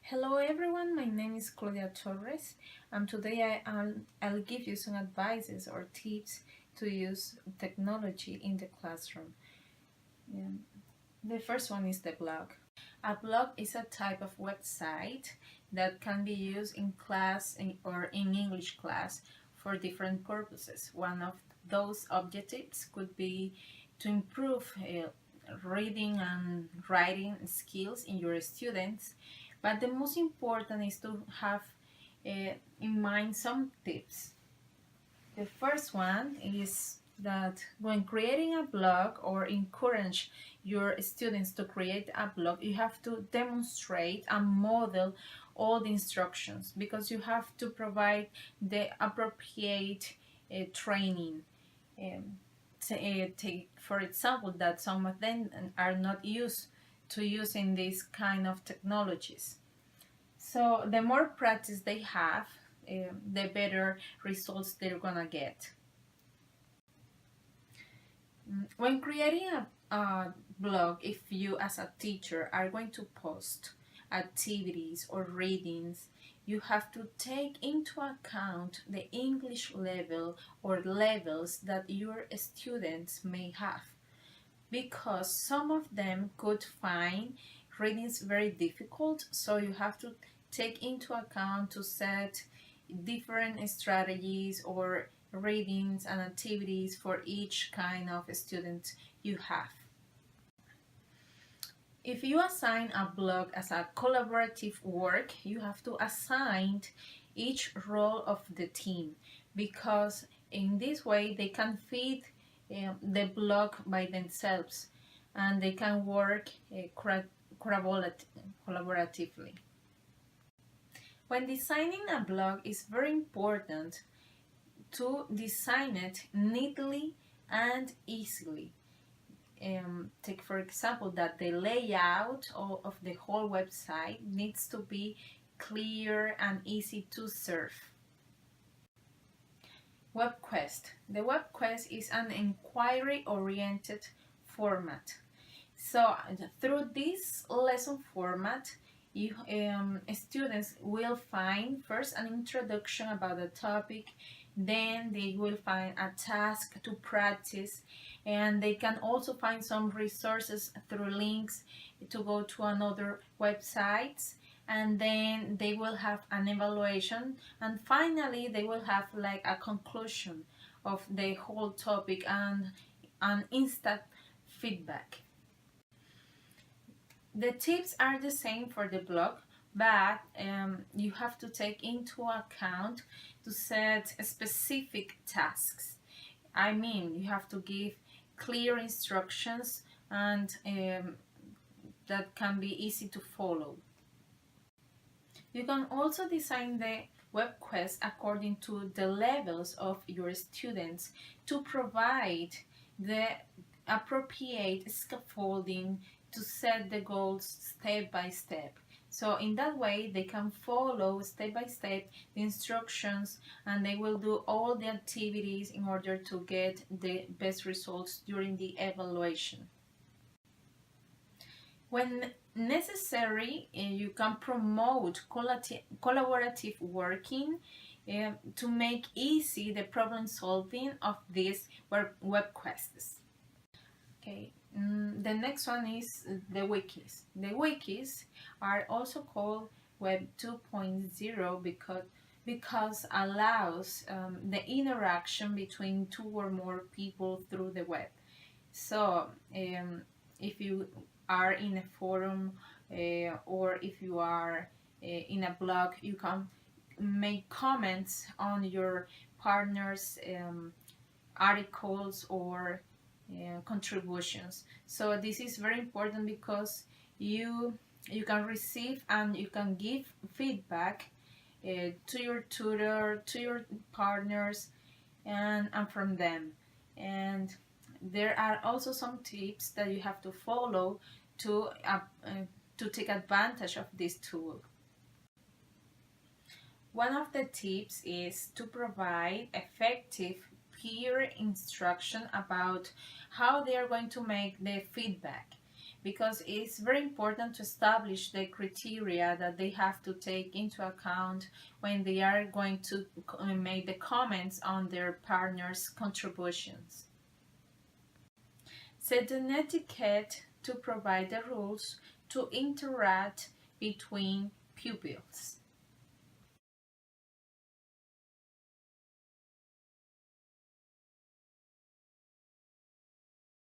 Hello everyone, my name is Claudia Torres and today I'll give you some advices or tips to use technology in the classroom. The first one is the blog. A blog is a type of website that can be used in class or in English class for different purposes. One of those objectives could be to improve reading and writing skills in your students, but the most important is to have in mind some tips. The first one is that when creating a blog or encourage your students to create a blog, you have to demonstrate and model all the instructions because you have to provide the appropriate training. Take for example that some of them are not used to using these kind of technologies. So the more practice they have, the better results they're gonna get. When creating a blog, if you as a teacher are going to post activities or readings, you have to take into account the English level or levels that your students may have, because some of them could find readings very difficult, so you have to take into account to set different strategies or readings and activities for each kind of student you have. If you assign a blog as a collaborative work, you have to assign each role of the team, because in this way they can feed the blog by themselves and they can work collaboratively. When designing a blog, it's very important to design it neatly and easily. Take for example that the layout of the whole website needs to be clear and easy to serve. Web quest. The web quest is an inquiry-oriented format. So through this lesson format, students will find first an introduction about the topic, then they will find a task to practice, and they can also find some resources through links to go to another websites, and then they will have an evaluation, and finally they will have like a conclusion of the whole topic and an instant feedback. The tips are the same for the blog, but you have to take into account to set specific tasks. I mean, you have to give clear instructions and that can be easy to follow. You can also design the web quest according to the levels of your students to provide the appropriate scaffolding to set the goals step by step. So in that way they can follow step by step the instructions and they will do all the activities in order to get the best results during the evaluation. When necessary, you can promote collaborative working to make easy the problem solving of these web quests. Okay. The next one is the wikis. The wikis are also called Web 2.0 because allows the interaction between two or more people through the web. So if you are in a forum or if you are in a blog, you can make comments on your partner's articles or contributions. So this is very important because you can receive and you can give feedback to your tutor, to your partners, and from them. And there are also some tips that you have to follow to take advantage of this tool. One of the tips is to provide effective peer instruction about how they are going to make the feedback, because it's very important to establish the criteria that they have to take into account when they are going to make the comments on their partner's contributions. Set an etiquette to provide the rules to interact between pupils.